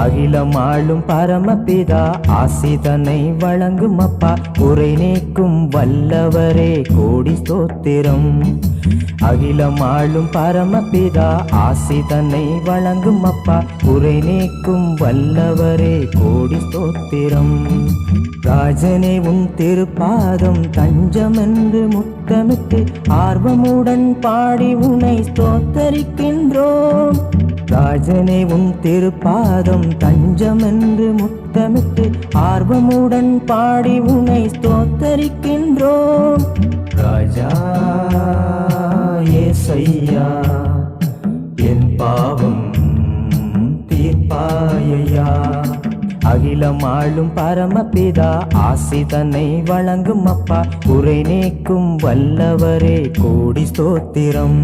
அகிலம் ஆளும் பரமபிதா ஆசிதனை வழங்கும் அப்பா குறை நீக்கும் வல்லவரே கோடி ஸ்தோத்திரம். அகிலம் ஆளும் பரமபிதா ஆசிதனை வழங்கும் அப்பா குறை நீக்கும் வல்லவரே கோடி ஸ்தோத்திரம். ராஜனே உன் திருப்பாதம் தஞ்சமென்று முத்தமிட்டு ஆர்வமுடன் பாடி உனை ஸ்தோத்தரிக்கின்றோம். ராஜனே உன் திருப்பாதம் தஞ்சமென்று முத்தமிட்டு ஆர்வமுடன் பாடி உனை ஸ்தோத்தரிக்கின்றோம். ராஜா ஏசையா என் பாவம் தீர்ப்பாயையா. அகிலம் ஆளும் பரமபிதா ஆசிதனை வழங்கும் அப்பா குறை நீக்கும் வல்லவரே கோடி ஸ்தோத்திரம்.